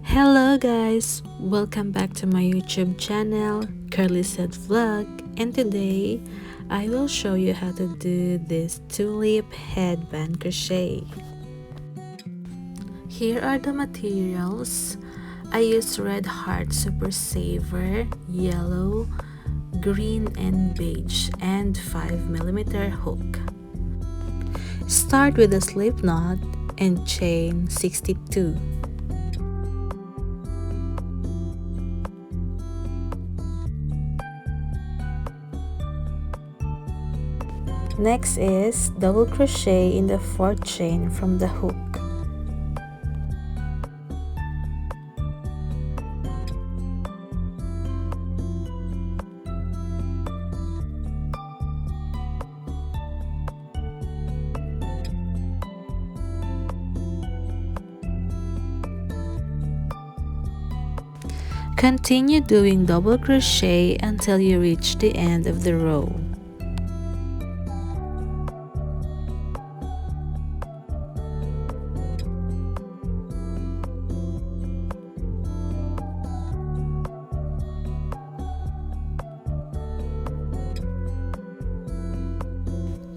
Hello guys, welcome back to my YouTube channel, Curlyzhed vlog, and today I will show you how to do this tulip headband crochet. Here are the materials. I use red heart super saver, yellow, green and beige, and 5mm hook. Start with a slip knot and chain 62. Next is double crochet in the 4th chain from the hook. Continue doing double crochet until you reach the end of the row.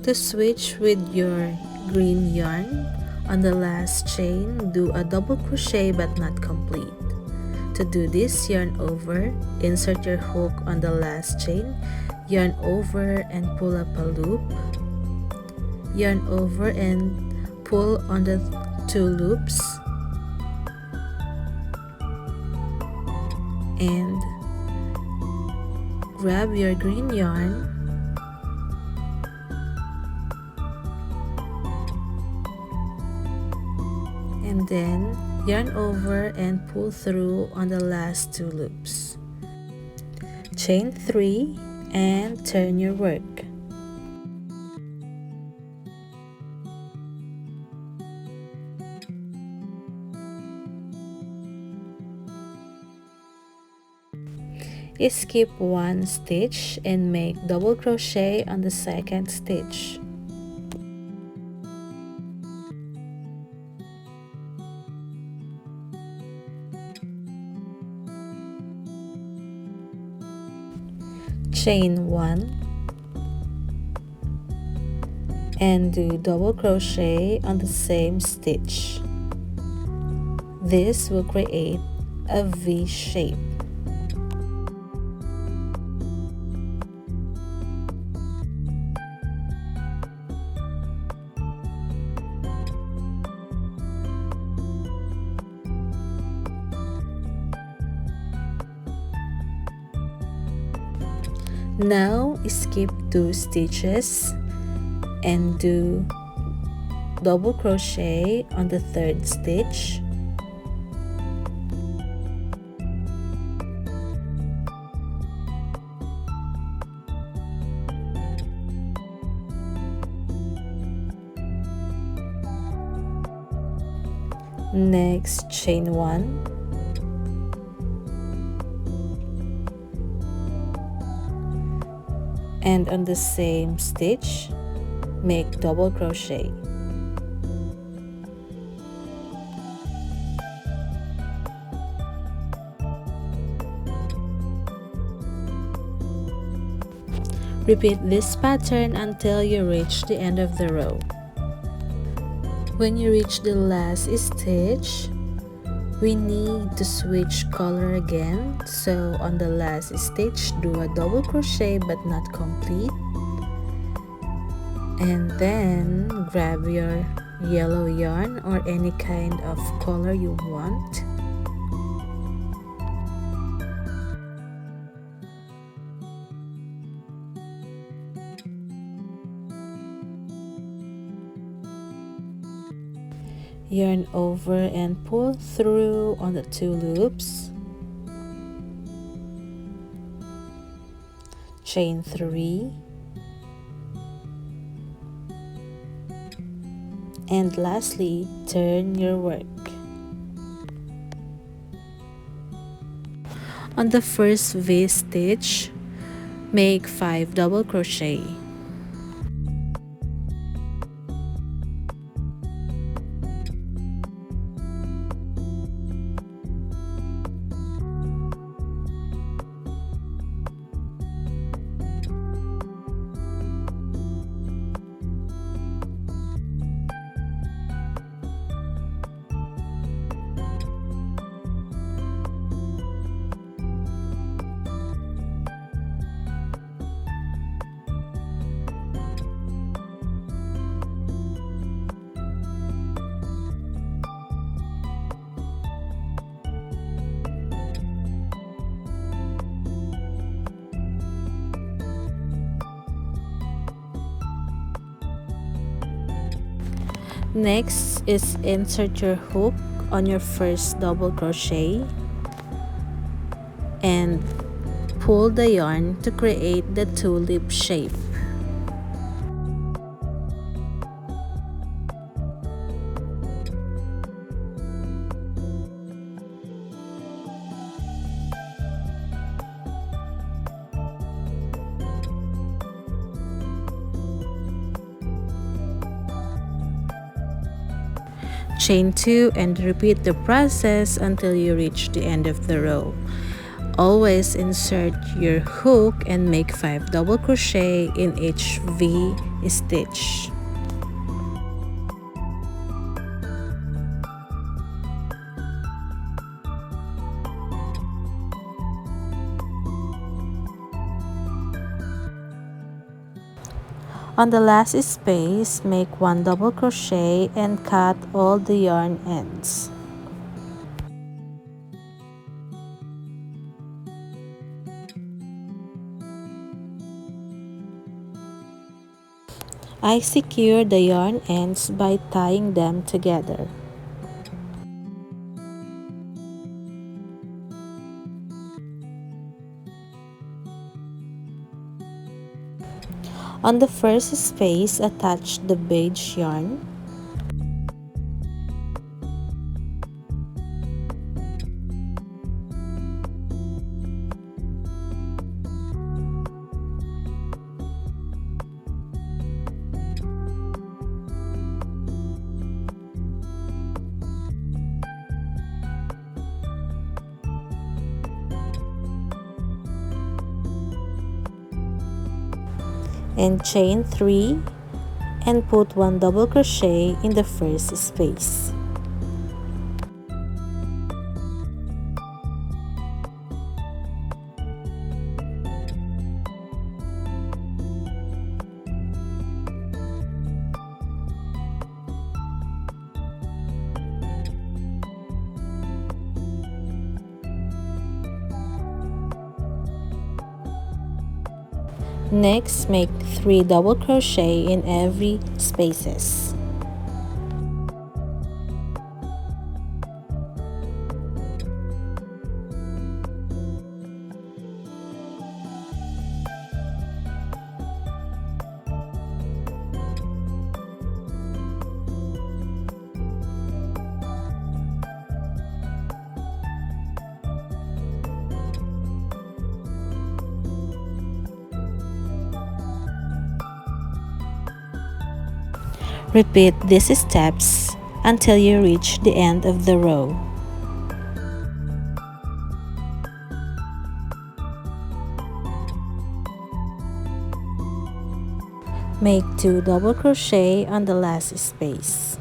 To switch with your green yarn, on the last chain, do a double crochet but not complete. To do this, yarn over, insert your hook on the last chain, yarn over and pull up a loop, yarn over and pull on the 2 loops, and grab your green yarn and then yarn over and pull through on the last 2 loops. Chain 3 and turn your work. Skip 1 stitch and make double crochet on the 2nd stitch. Chain 1 and do double crochet on the same stitch. This will create a V shape. Now skip 2 stitches and do double crochet on the 3rd stitch. Next, chain 1. And on the same stitch, make double crochet. Repeat this pattern until you reach the end of the row. When you reach the last stitch, we need to switch color again, so on the last stitch do a double crochet but not complete, and then grab your yellow yarn or any kind of color you want, yarn over and pull through on the 2 loops, chain 3, and lastly turn your work. On the first V stitch, make 5 double crochet. Next is insert your hook on your first double crochet and pull the yarn to create the tulip shape. Chain 2 and repeat the process until you reach the end of the row. Always insert your hook and make 5 double crochet in each V stitch. On the last space, make 1 double crochet and cut all the yarn ends. I secure the yarn ends by tying them together. On the first space, attach the beige yarn. And chain 3 and put 1 double crochet in the first space. Next, make 3 double crochet in every spaces. Repeat these steps until you reach the end of the row. Make 2 double crochet on the last space.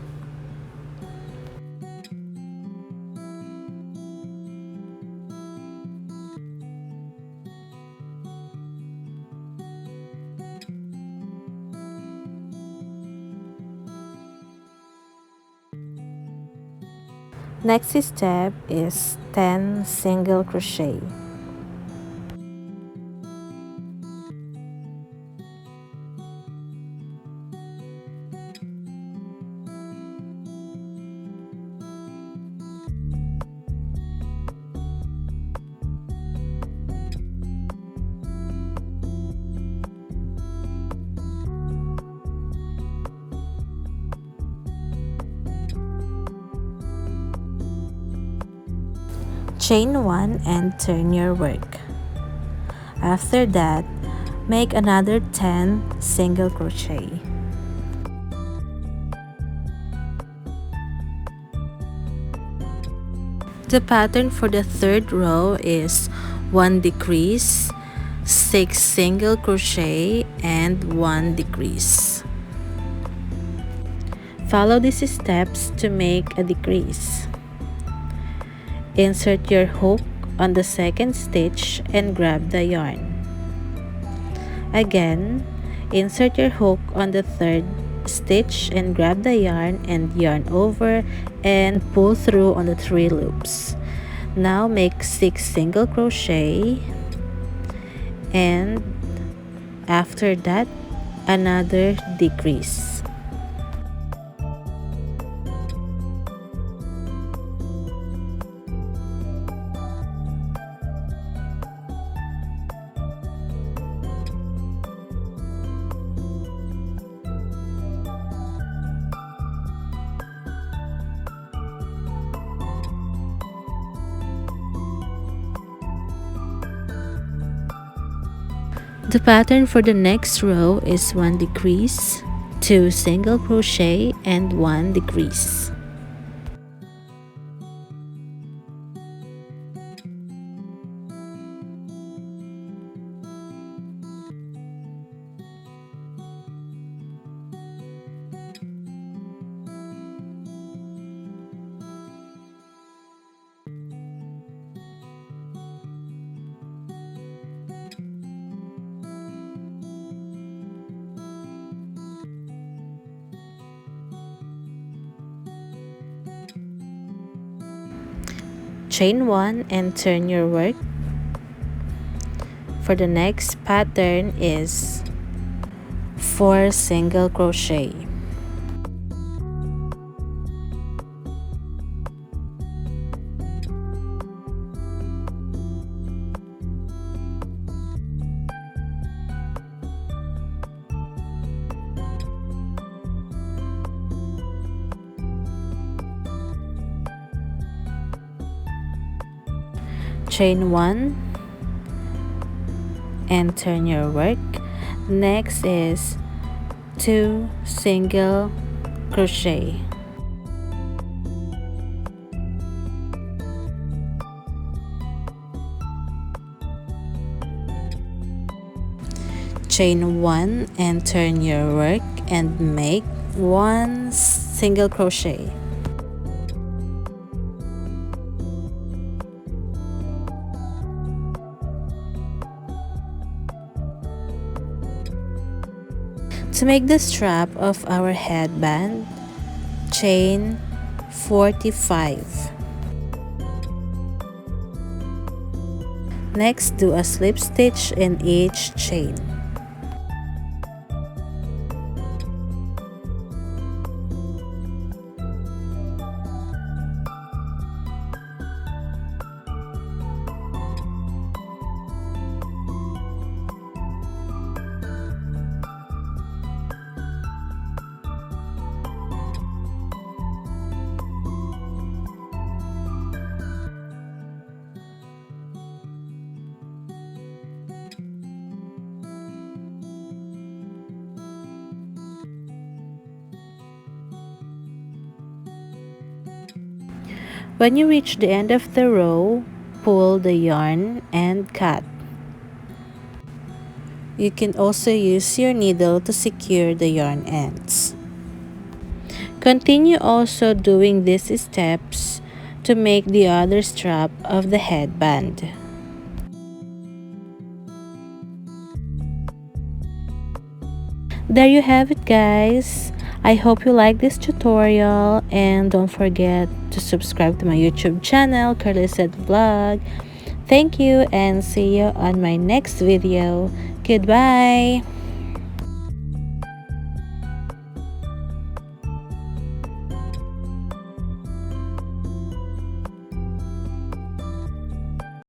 Next step is 10 single crochet. Chain 1 and turn your work. After that, make another 10 single crochet. The pattern for the third row is 1 decrease, 6 single crochet, and 1 decrease. Follow these steps to make a decrease. Insert your hook on the second stitch and grab the yarn. Again, insert your hook on the third stitch and grab the yarn and yarn over and pull through on the 3 loops. Now make 6 single crochet, and after that, another decrease. The pattern for the next row is 1 decrease, 2 single crochet, and 1 decrease. Chain 1 and turn your work. For the next pattern is 4 single crochet. Chain 1 and turn your work. Next is 2 single crochet. Chain 1 and turn your work and make 1 single crochet. To make the strap of our headband, chain 45. Next, do a slip stitch in each chain. When you reach the end of the row, pull the yarn and cut. You can also use your needle to secure the yarn ends. Continue also doing these steps to make the other strap of the headband. There you have it, guys. I hope you like this tutorial, and don't forget to subscribe to my YouTube channel, Curlyzhed Vlog. Thank you and see you on my next video. Goodbye!